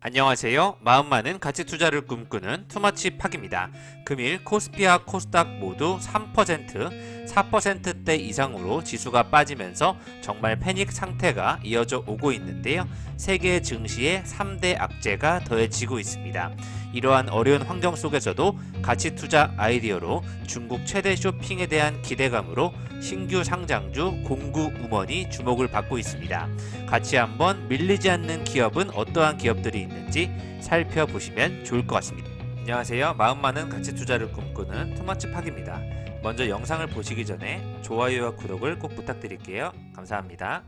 안녕하세요. 마음 많은 가치 투자를 꿈꾸는 투머치 팍입니다. 금일 코스피와 코스닥 모두 3%, 4%대 이상으로 지수가 빠지면서 정말 패닉 상태가 이어져 오고 있는데요. 세계 증시에 3대 악재가 더해지고 있습니다. 이러한 어려운 환경 속에서도 가치 투자 아이디어로 중국 최대 쇼핑에 대한 기대감으로 신규 상장주 공구 우먼이 주목을 받고 있습니다. 같이 한번 밀리지 않는 기업은 어떠한 기업들이 있는지 살펴보시면 좋을 것 같습니다. 안녕하세요. 마음 많은 가치 투자를 꿈꾸는 투머치 팍입니다. 먼저 영상을 보시기 전에 좋아요와 구독을 꼭 부탁드릴게요. 감사합니다.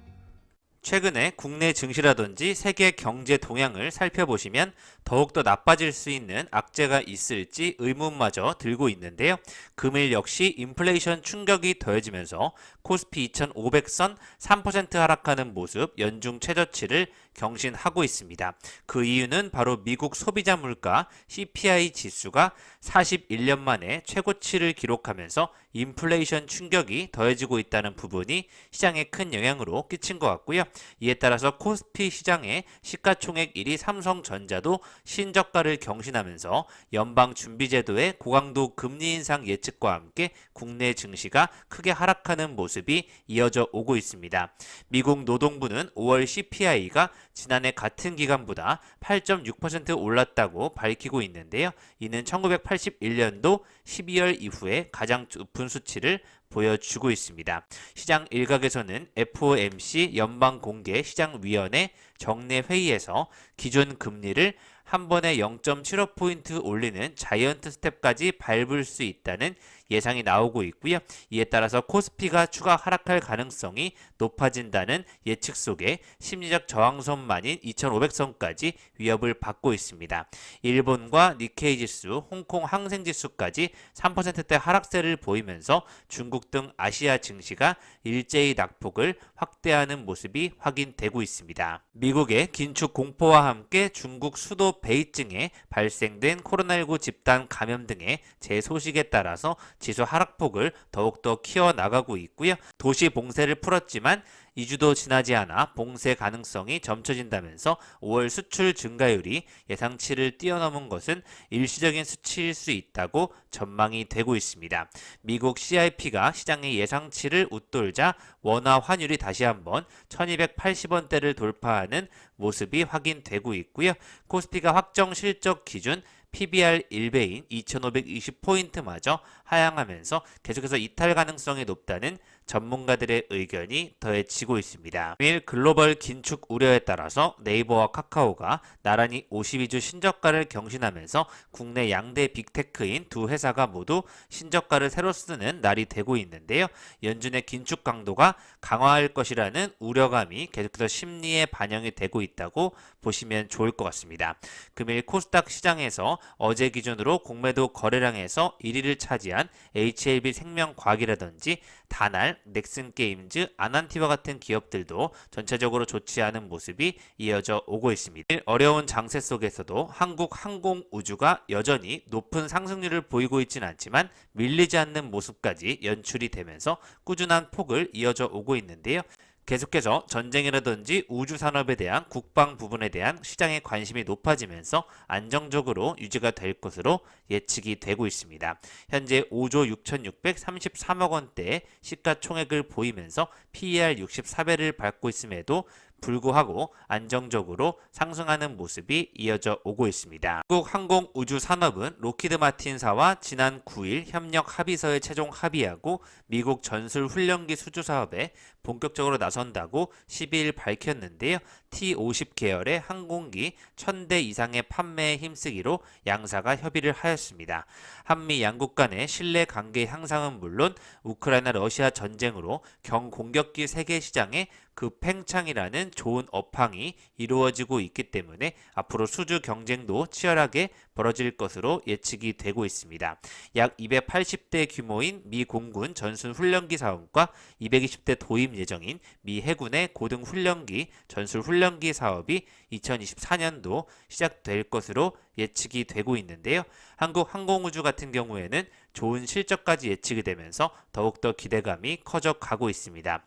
최근에 국내 증시라든지 세계 경제 동향을 살펴보시면 더욱더 나빠질 수 있는 악재가 있을지 의문마저 들고 있는데요. 금일 역시 인플레이션 충격이 더해지면서 코스피 2500선 3% 하락하는 모습 연중 최저치를 경신하고 있습니다. 그 이유는 바로 미국 소비자 물가 CPI 지수가 41년 만에 최고치를 기록하면서 인플레이션 충격이 더해지고 있다는 부분이 시장에 큰 영향으로 끼친 것 같고요. 이에 따라서 코스피 시장의 시가총액 1위 삼성전자도 신저가를 경신하면서 연방준비제도의 고강도 금리 인상 예측과 함께 국내 증시가 크게 하락하는 모습이 이어져 오고 있습니다. 미국 노동부는 5월 CPI가 지난해 같은 기간보다 8.6% 올랐다고 밝히고 있는데요. 이는 1981년도 12월 이후에 가장 높은 수치를 보여주고 있습니다. 시장 일각에서는 FOMC 연방공개시장위원회 정례 회의에서 기존 금리를 한 번에 0.75포인트 올리는 자이언트 스텝까지 밟을 수 있다는 예상이 나오고 있고요. 이에 따라서 코스피가 추가 하락할 가능성이 높아진다는 예측 속에 심리적 저항선만인 2500선까지 위협을 받고 있습니다. 일본과 니케이 지수, 홍콩 항생 지수까지 3%대 하락세를 보이면서 중국 등 아시아 증시가 일제히 낙폭을 확대하는 모습이 확인되고 있습니다. 미국의 긴축 공포와 함께 중국 수도 베이징에 발생된 코로나19 집단 감염 등의 재소식에 따라서 지수 하락폭을 더욱더 키워나가고 있고요. 도시 봉쇄를 풀었지만 2주도 지나지 않아 봉쇄 가능성이 점쳐진다면서 5월 수출 증가율이 예상치를 뛰어넘은 것은 일시적인 수치일 수 있다고 전망이 되고 있습니다. 미국 CIP가 시장의 예상치를 웃돌자 원화 환율이 다시 한번 1280원대를 돌파하는 모습이 확인되고 있고요. 코스피가 확정 실적 기준 PBR 1배인 2520포인트마저 하향하면서 계속해서 이탈 가능성이 높다는 전문가들의 의견이 더해지고 있습니다. 금일 글로벌 긴축 우려에 따라서 네이버와 카카오가 나란히 52주 신저가를 경신하면서 국내 양대 빅테크인 두 회사가 모두 신저가를 새로 쓰는 날이 되고 있는데요. 연준의 긴축 강도가 강화할 것이라는 우려감이 계속해서 심리에 반영이 되고 있다고 보시면 좋을 것 같습니다. 금일 코스닥 시장에서 어제 기준으로 공매도 거래량에서 1위를 차지한 HLB 생명과학이라든지 다날, 넥슨게임즈, 아난티와 같은 기업들도 전체적으로 좋지 않은 모습이 이어져 오고 있습니다. 어려운 장세 속에서도 한국항공우주가 여전히 높은 상승률을 보이고 있지는 않지만 밀리지 않는 모습까지 연출이 되면서 꾸준한 폭을 이어져 오고 있는데요. 계속해서 전쟁이라든지 우주산업에 대한 국방 부분에 대한 시장의 관심이 높아지면서 안정적으로 유지가 될 것으로 예측이 되고 있습니다. 현재 5조 6,633억 원대의 시가총액을 보이면서 PER 64배를 밟고 있음에도 불구하고 안정적으로 상승하는 모습이 이어져 오고 있습니다. 한국 항공우주산업은 로키드 마틴사와 지난 9일 협력 합의서에 최종 합의하고 미국 전술 훈련기 수주 사업에 본격적으로 나선다고 12일 밝혔는데요. T50 계열의 항공기 1000대 이상의 판매에 힘쓰기로 양사가 협의를 하였습니다. 한미 양국 간의 신뢰 관계 향상은 물론 우크라이나 러시아 전쟁으로 경공격기 세계 시장에 급팽창이라는 좋은 업황이 이루어지고 있기 때문에 앞으로 수주 경쟁도 치열하게 벌어질 것으로 예측이 되고 있습니다. 약 280대 규모인 미 공군 전술 훈련기 사업과 220대 도입 예정인 미 해군의 고등 훈련기 전술 훈련기 사업이 2024년도 시작될 것으로 예측이 되고 있는데요. 한국항공우주 같은 경우에는 좋은 실적까지 예측이 되면서 더욱더 기대감이 커져 가고 있습니다.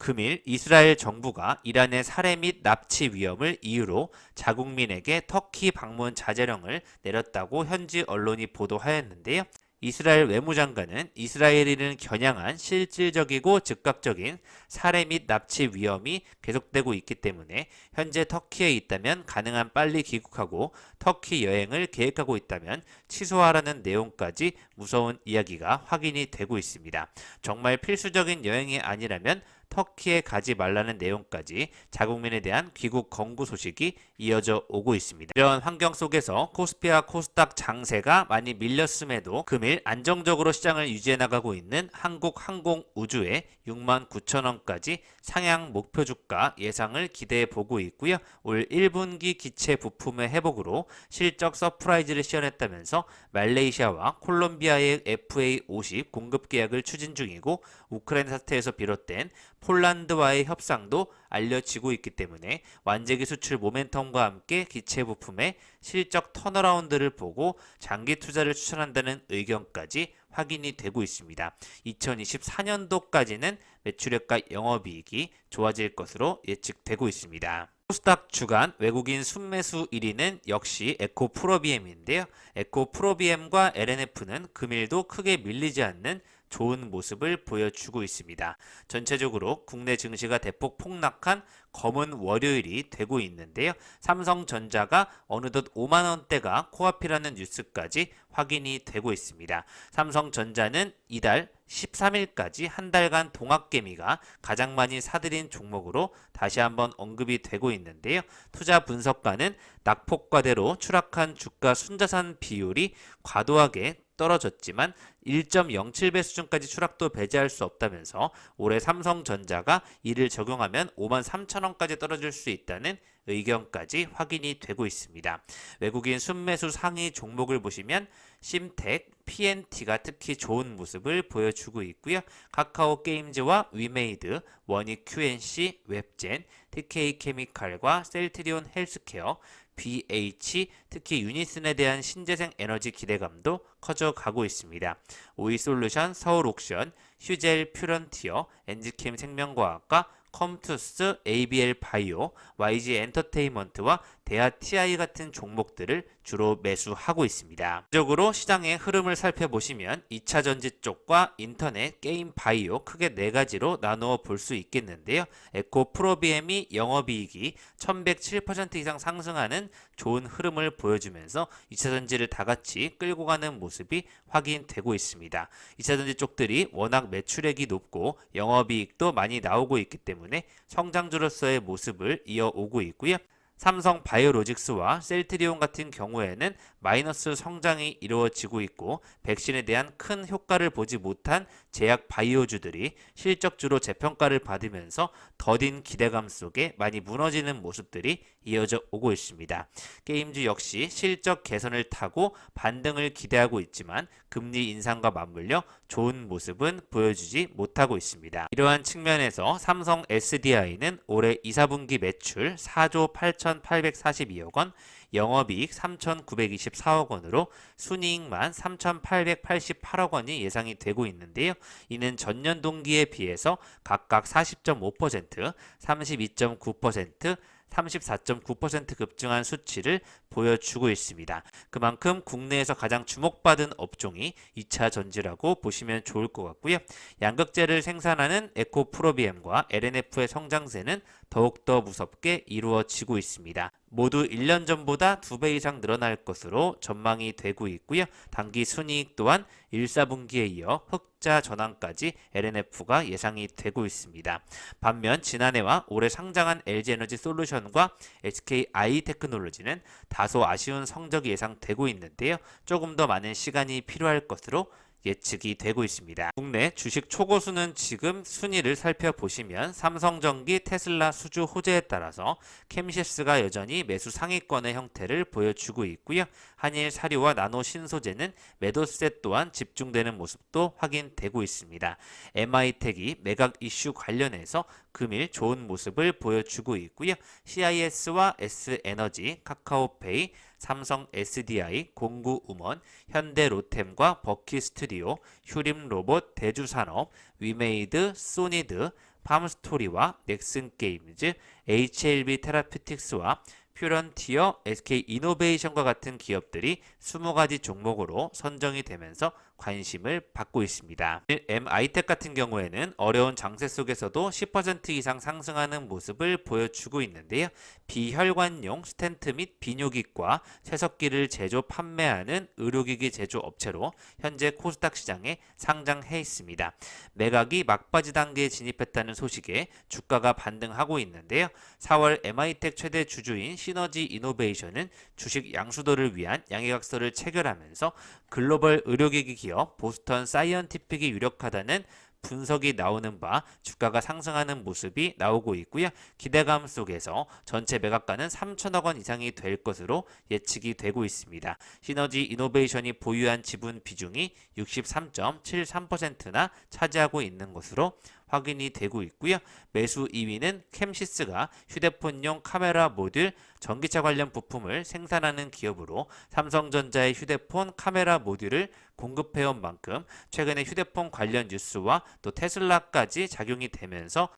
금일 이스라엘 정부가 이란의 살해 및 납치 위험을 이유로 자국민에게 터키 방문 자제령을 내렸다고 현지 언론이 보도하였는데요. 이스라엘 외무장관은 이스라엘인을 겨냥한 실질적이고 즉각적인 살해 및 납치 위험이 계속되고 있기 때문에 현재 터키에 있다면 가능한 빨리 귀국하고 터키 여행을 계획하고 있다면 취소하라는 내용까지 무서운 이야기가 확인이 되고 있습니다. 정말 필수적인 여행이 아니라면 터키에 가지 말라는 내용까지 자국민에 대한 귀국 권고 소식이 이어져 오고 있습니다. 이런 환경 속에서 코스피와 코스닥 장세가 많이 밀렸음에도 금일 안정적으로 시장을 유지해 나가고 있는 한국항공우주의 69,000원까지 상향 목표 주가 예상을 기대해 보고 있고요. 올 1분기 기체 부품의 회복으로 실적 서프라이즈를 시현했다면서 말레이시아와 콜롬비아의 FA50 공급 계약을 추진 중이고 우크라이나 사태에서 비롯된 폴란드와의 협상도 알려지고 있기 때문에 완제기 수출 모멘텀과 함께 기체 부품의 실적 턴어라운드를 보고 장기 투자를 추천한다는 의견까지 확인이 되고 있습니다. 2024년도까지는 매출액과 영업이익이 좋아질 것으로 예측되고 있습니다. 코스닥 주간 외국인 순매수 1위는 역시 에코프로비엠인데요. 에코프로비엠과 LNF는 금일도 크게 밀리지 않는 좋은 모습을 보여주고 있습니다. 전체적으로 국내 증시가 대폭 폭락한 검은 월요일이 되고 있는데요. 삼성전자가 어느덧 5만원대가 코앞이라는 뉴스까지 확인이 되고 있습니다. 삼성전자는 이달 13일까지 한 달간 동학개미가 가장 많이 사들인 종목으로 다시 한번 언급이 되고 있는데요. 투자 분석가는 낙폭과대로 추락한 주가 순자산 비율이 과도하게 떨어졌지만 1.07배 수준까지 추락도 배제할 수 없다면서 올해 삼성전자가 이를 적용하면 53,000원까지 떨어질 수 있다는 의견까지 확인이 되고 있습니다. 외국인 순매수 상위 종목을 보시면 심텍, PNT가 특히 좋은 모습을 보여주고 있고요. 카카오 게임즈와 위메이드, 원익 QNC, 웹젠, TK케미칼과 셀트리온 헬스케어, BH, 특히 유니슨에 대한 신재생 에너지 기대감도 커져가고 있습니다. 오이솔루션, 서울옥션, 휴젤 퓨런티어, 엔지캠 생명과학과, 컴투스, ABL 바이오, YG 엔터테인먼트와 대하 TI 같은 종목들을 주로 매수하고 있습니다. 전적으로 시장의 흐름을 살펴보시면 2차 전지 쪽과 인터넷, 게임, 바이오 크게 네 가지로 나누어 볼 수 있겠는데요. 에코 프로비엠이 영업이익이 1107% 이상 상승하는 좋은 흐름을 보여주면서 2차 전지를 다 같이 끌고 가는 모습이 확인되고 있습니다. 2차 전지 쪽들이 워낙 매출액이 높고 영업이익도 많이 나오고 있기 때문에 성장주로서의 모습을 이어오고 있고요. 삼성 바이오로직스와 셀트리온 같은 경우에는 마이너스 성장이 이루어지고 있고 백신에 대한 큰 효과를 보지 못한 제약 바이오주들이 실적주로 재평가를 받으면서 더딘 기대감 속에 많이 무너지는 모습들이 이어져 오고 있습니다. 게임주 역시 실적 개선을 타고 반등을 기대하고 있지만 금리 인상과 맞물려 좋은 모습은 보여주지 못하고 있습니다. 이러한 측면에서 삼성 SDI는 올해 2, 4분기 매출 4조 8,842억 원, 영업이익 3,924억 원으로 순이익만 3,888억 원이 예상이 되고 있는데요. 이는 전년 동기에 비해서 각각 40.5%, 32.9%, 34.9% 급증한 수치를 보여주고 있습니다. 그만큼 국내에서 가장 주목받은 업종이 2차 전지라고 보시면 좋을 것 같고요. 양극재를 생산하는 에코프로비엠과 LNF의 성장세는 더욱더 무섭게 이루어지고 있습니다. 모두 1년 전보다 2배 이상 늘어날 것으로 전망이 되고 있고요. 당기 순이익 또한 1, 4분기에 이어 흑자 전환까지 LNF가 예상이 되고 있습니다. 반면 지난해와 올해 상장한 LG에너지 솔루션과 SKI테크놀로지는 다소 아쉬운 성적이 예상되고 있는데요. 조금 더 많은 시간이 필요할 것으로 예측이 되고 있습니다. 국내 주식 초고수는 지금 순위를 살펴보시면 삼성전기, 테슬라 수주 호재에 따라서 캠시스가 여전히 매수 상위권의 형태를 보여주고 있고요. 한일 사료와 나노 신소재는 매도세 또한 집중되는 모습도 확인되고 있습니다. MI텍이 매각 이슈 관련해서 금일 좋은 모습을 보여주고 있고요. CIS와 S에너지, 카카오페이, 삼성 SDI, 공구음원, 현대로템과 버키스튜디오, 휴림로봇, 대주산업, 위메이드, 소니드, 팜스토리와 넥슨 게임즈, HLB 테라퓨틱스와 퓨런티어, SK 이노베이션과 같은 기업들이 20가지 종목으로 선정이 되면서 관심을 받고 있습니다. MI텍 같은 경우에는 어려운 장세 속에서도 10% 이상 상승하는 모습을 보여주고 있는데요. 비혈관용 스텐트 및 비뇨기과 채석기를 제조 판매하는 의료기기 제조 업체로 현재 코스닥 시장에 상장해 있습니다. 매각이 막바지 단계에 진입했다는 소식에 주가가 반등하고 있는데요. 4월 MI텍 최대 주주인 시너지 이노베이션은 주식 양수도를 위한 양해각서를 체결하면서 글로벌 의료기기 기업 보스턴 사이언티픽이 유력하다는 분석이 나오는 바 주가가 상승하는 모습이 나오고 있고요. 기대감 속에서 전체 매각가는 3천억 원 이상이 될 것으로 예측이 되고 있습니다. 시너지 이노베이션이 보유한 지분 비중이 63.73%나 차지하고 있는 것으로 확인이 되고 있고요. 매수 2위는 캠시스가 휴대폰용 카메라 모듈, 전기차 관련 부품을 생산하는 기업으로 삼성전자의 휴대폰 카메라 모듈을 공급해온 만큼 최근에 휴대폰 관련 뉴스와 또 테슬라까지 작용이 되면서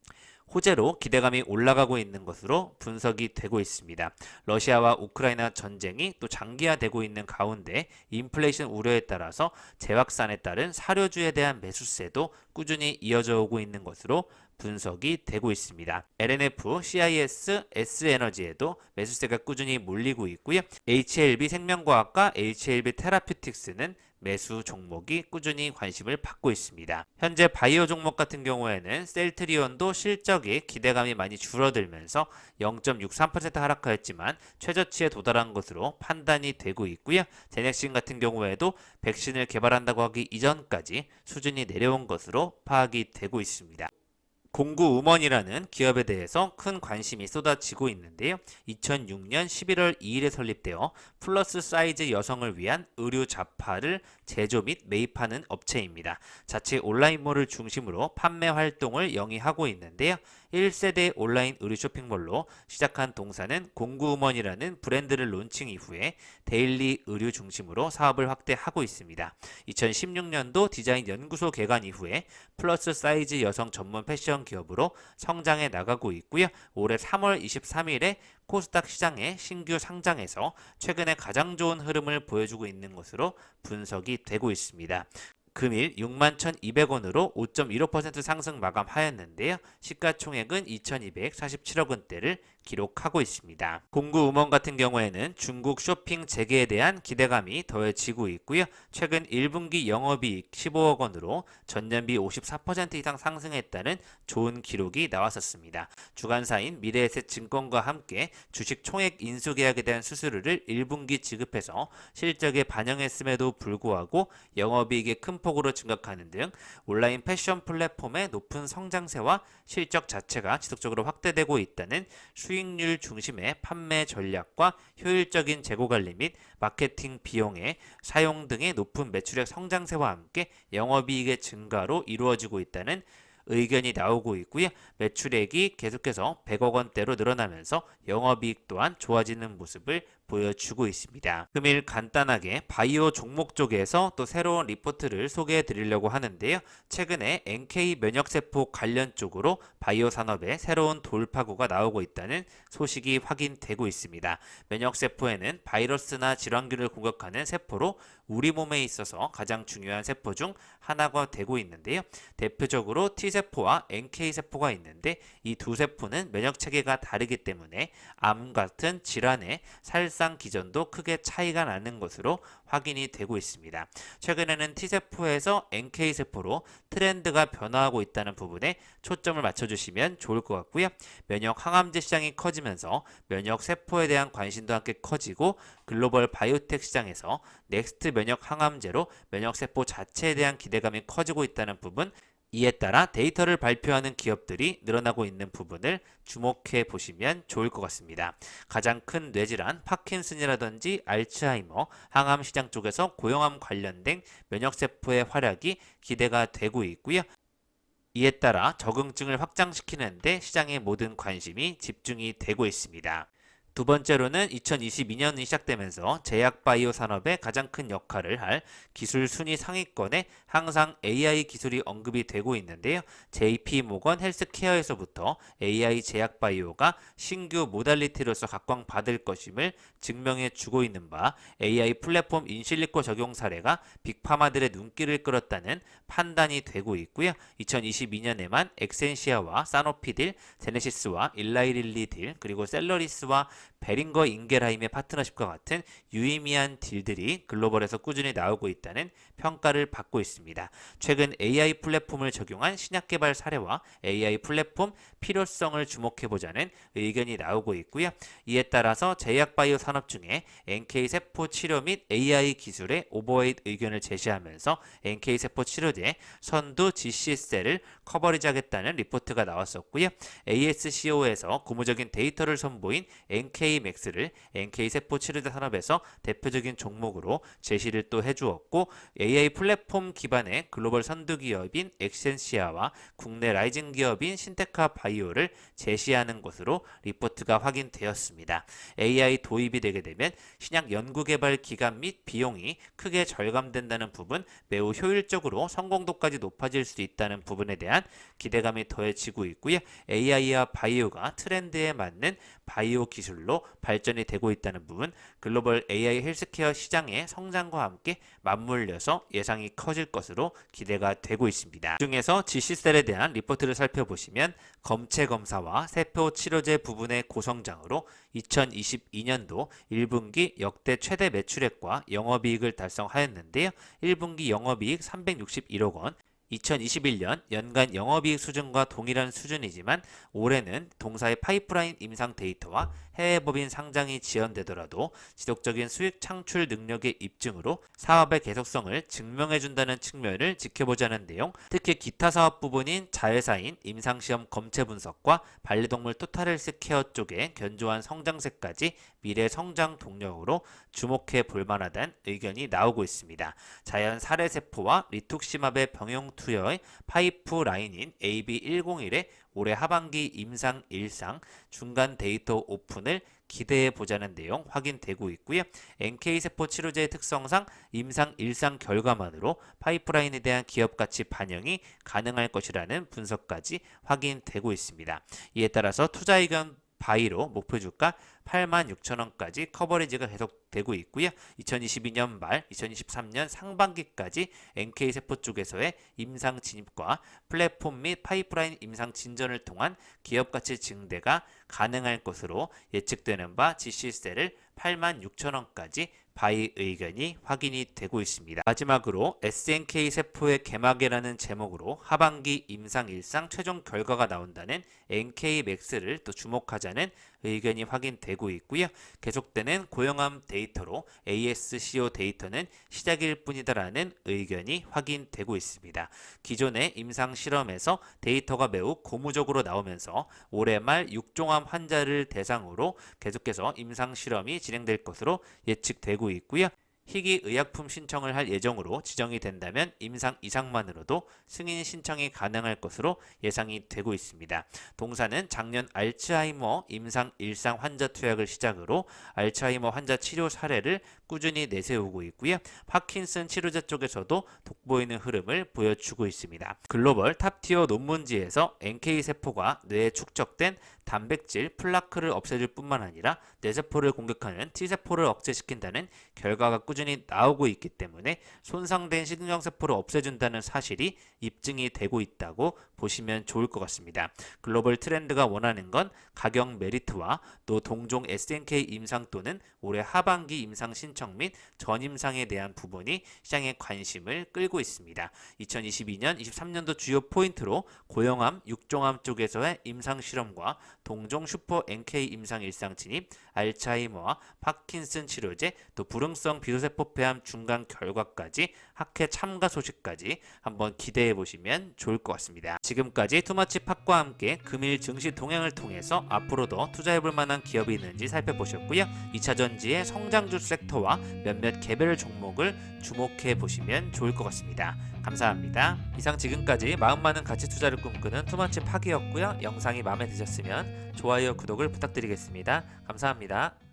호재로 기대감이 올라가고 있는 것으로 분석이 되고 있습니다. 러시아와 우크라이나 전쟁이 또 장기화되고 있는 가운데 인플레이션 우려에 따라서 재확산에 따른 사료주에 대한 매수세도 꾸준히 이어져 오고 있는 것으로 분석이 되고 있습니다. LNF, CIS, S에너지에도 매수세가 꾸준히 몰리고 있고요. HLB 생명과학과 HLB 테라퓨틱스는 매수 종목이 꾸준히 관심을 받고 있습니다. 현재 바이오 종목 같은 경우에는 셀트리온도 실적이 기대감이 많이 줄어들면서 0.63% 하락하였지만 최저치에 도달한 것으로 판단이 되고 있고요. 제넥신 같은 경우에도 백신을 개발한다고 하기 이전까지 수준이 내려온 것으로 파악이 되고 있습니다. 공구우먼이라는 기업에 대해서 큰 관심이 쏟아지고 있는데요. 2006년 11월 2일에 설립되어 플러스 사이즈 여성을 위한 의류 잡화를 제조 및 매입하는 업체입니다. 자체 온라인몰을 중심으로 판매 활동을 영위하고 있는데요. 1세대 온라인 의류 쇼핑몰로 시작한 동사는 공구우먼이라는 브랜드를 론칭 이후에 데일리 의류 중심으로 사업을 확대하고 있습니다. 2016년도 디자인 연구소 개관 이후에 플러스 사이즈 여성 전문 패션 기업으로 성장해 나가고 있고요. 올해 3월 23일에 코스닥 시장에 신규 상장해서 최근에 가장 좋은 흐름을 보여주고 있는 것으로 분석이 되고 있습니다. 금일 61,200원으로 5.15% 상승 마감하였는데요. 시가총액은 2,247억 원대를 기록하고 있습니다. 공구우먼 같은 경우에는 중국 쇼핑 재개에 대한 기대감이 더해지고 있고요. 최근 1분기 영업이익 15억 원으로 전년비 54% 이상 상승했다는 좋은 기록이 나왔었습니다. 주관사인 미래에셋증권과 함께 주식 총액 인수 계약에 대한 수수료를 1분기 지급해서 실적에 반영했음에도 불구하고 영업이익이 큰 폭으로 증가하는 등 온라인 패션 플랫폼의 높은 성장세와 실적 자체가 지속적으로 확대되고 있다는 수익률 중심의 판매 전략과 효율적인 재고 관리 및 마케팅 비용의 사용 등의 높은 매출액 성장세와 함께 영업이익의 증가로 이루어지고 있다는 의견이 나오고 있고요. 매출액이 계속해서 100억 원대로 늘어나면서 영업이익 또한 좋아지는 모습을 보여주고 있습니다. 금일 간단하게 바이오 종목 쪽에서 또 새로운 리포트를 소개해 드리려고 하는데요. 최근에 NK 면역세포 관련 쪽으로 바이오 산업에 새로운 돌파구가 나오고 있다는 소식이 확인되고 있습니다. 면역세포에는 바이러스나 질환균을 공격하는 세포로 우리 몸에 있어서 가장 중요한 세포 중 하나가 되고 있는데요. 대표적으로 T세포와 NK세포가 있는데 이 두 세포는 면역체계가 다르기 때문에 암 같은 질환의 살상 기전도 크게 차이가 나는 것으로 확인이 되고 있습니다. 최근에는 T세포에서 NK세포로 트렌드가 변화하고 있다는 부분에 초점을 맞춰주시면 좋을 것 같고요. 면역 항암제 시장이 커지면서 면역세포에 대한 관심도 함께 커지고 글로벌 바이오텍 시장에서 넥스트 면역 항암제로 면역세포 자체에 대한 기대감이 커지고 있다는 부분, 이에 따라 데이터를 발표하는 기업들이 늘어나고 있는 부분을 주목해 보시면 좋을 것 같습니다. 가장 큰 뇌질환, 파킨슨이라든지 알츠하이머, 항암 시장 쪽에서 고용암 관련된 면역세포의 활약이 기대가 되고 있고요. 이에 따라 적응증을 확장시키는 데 시장의 모든 관심이 집중이 되고 있습니다. 두 번째로는 2022년이 시작되면서 제약바이오 산업에 가장 큰 역할을 할 기술 순위 상위권에 항상 AI 기술이 언급이 되고 있는데요. JP 모건 헬스케어에서부터 AI 제약바이오가 신규 모달리티로서 각광받을 것임을 증명해 주고 있는 바 AI 플랫폼 인실리코 적용 사례가 빅파마들의 눈길을 끌었다는 판단이 되고 있고요. 2022년에만 엑센시아와 사노피딜, 제네시스와 일라이릴리 딜, 그리고 셀러리스와 베링거 인겔하임의 파트너십과 같은 유의미한 딜들이 글로벌에서 꾸준히 나오고 있다는 평가를 받고 있습니다. 최근 AI 플랫폼을 적용한 신약 개발 사례와 AI 플랫폼 필요성을 주목해보자는 의견이 나오고 있고요. 이에 따라서 제약바이오 산업 중에 NK세포 치료 및 AI 기술의 오버웨이트 의견을 제시하면서 NK세포 치료제 선두 GC셀을 커버리지하겠다는 리포트가 나왔었고요. ASCO에서 고무적인 데이터를 선보인 NK맥스를 NK세포 치료제 산업에서 대표적인 종목으로 제시를 또 해주었고 AI 플랫폼 기반의 글로벌 선두 기업인 엑센시아와 국내 라이징 기업인 신테카 바이오를 제시하는 것으로 리포트가 확인되었습니다. AI 도입이 되게 되면 신약 연구개발 기간 및 비용이 크게 절감된다는 부분, 매우 효율적으로 성공도까지 높아질 수 있다는 부분에 대한 기대감이 더해지고 있고요. AI와 바이오가 트렌드에 맞는 바이오 기술로 발전이 되고 있다는 부분, 글로벌 AI 헬스케어 시장의 성장과 함께 맞물려서 예상이 커질 것으로 기대가 되고 있습니다. 그 중에서 GC셀에 대한 리포트를 살펴보시면 검체 검사와 세포 치료제 부분의 고성장으로 2022년도 1분기 역대 최대 매출액과 영업이익을 달성하였는데요. 1분기 영업이익 361억 원, 2021년 연간 영업이익 수준과 동일한 수준이지만 올해는 동사의 파이프라인 임상 데이터와 해외 법인 상장이 지연되더라도 지속적인 수익 창출 능력의 입증으로 사업의 계속성을 증명해준다는 측면을 지켜보자는 내용, 특히 기타 사업 부분인 자회사인 임상시험 검체 분석과 반려동물 토탈헬스 케어 쪽의 견조한 성장세까지 미래 성장 동력으로 주목해 볼 만하다는 의견이 나오고 있습니다. 자연 살해세포와 리툭시맙의 병용 투여의 파이프라인인 AB101의 올해 하반기 임상 1상 중간 데이터 오픈을 기대해 보자는 내용 확인되고 있고요. NK세포 치료제의 특성상 임상 1상 결과만으로 파이프라인에 대한 기업 가치 반영이 가능할 것이라는 분석까지 확인되고 있습니다. 이에 따라서 투자 의견 바이로 목표 주가 86,000원까지 커버리지가 계속되고 있고요. 2022년 말 2023년 상반기까지 NK세포 쪽에서의 임상 진입과 플랫폼 및 파이프라인 임상 진전을 통한 기업가치 증대가 가능할 것으로 예측되는 바 GC셀을 86,000원까지 바이 의견이 확인이 되고 있습니다. 마지막으로 SNK세포의 개막이라는 제목으로 하반기 임상 1상 최종 결과가 나온다는 NK맥스를 또 주목하자는 의견이 확인되고 있고요. 계속되는 고용암 데이터로 ASCO 데이터는 시작일 뿐이다라는 의견이 확인되고 있습니다. 기존의 임상 실험에서 데이터가 매우 고무적으로 나오면서 올해 말 육종암 환자를 대상으로 계속해서 임상 실험이 진행될 것으로 예측되고 있고요. 희귀 의약품 신청을 할 예정으로 지정이 된다면 임상 이상만으로도 승인 신청이 가능할 것으로 예상이 되고 있습니다. 동사는 작년 알츠하이머 임상 1상 환자 투약을 시작으로 알츠하이머 환자 치료 사례를 꾸준히 내세우고 있고요. 파킨슨 치료제 쪽에서도 돋보이는 흐름을 보여주고 있습니다. 글로벌 탑티어 논문지에서 NK세포가 뇌에 축적된 단백질 플라크를 없애줄 뿐만 아니라 뇌세포를 공격하는 T세포를 억제시킨다는 결과가 꾸준히 나오고 있기 때문에 손상된 신경세포를 없애준다는 사실이 입증이 되고 있다고 보시면 좋을 것 같습니다. 글로벌 트렌드가 원하는 건 가격 메리트와 또 동종 SNK 임상 또는 올해 하반기 임상 신청 및 전임상에 대한 부분이 시장의 관심을 끌고 있습니다. 2022년, 23년도 주요 포인트로 고용암, 육종암 쪽에서의 임상 실험과 동종 슈퍼 NK 임상 일상 진입, 알츠하이머와 파킨슨 치료제, 또 불응성 비소세 조세포 폐암 중간 결과까지 학회 참가 소식까지 한번 기대해 보시면 좋을 것 같습니다. 지금까지 투마치 팟과 함께 금일 증시 동향을 통해서 앞으로도 투자해 볼 만한 기업이 있는지 살펴보셨고요. 2차전지의 성장주 섹터와 몇몇 개별 종목을 주목해 보시면 좋을 것 같습니다. 감사합니다. 이상 지금까지 마음 많은 가치 투자를 꿈꾸는 투마치 팟이었고요. 영상이 마음에 드셨으면 좋아요, 구독을 부탁드리겠습니다. 감사합니다.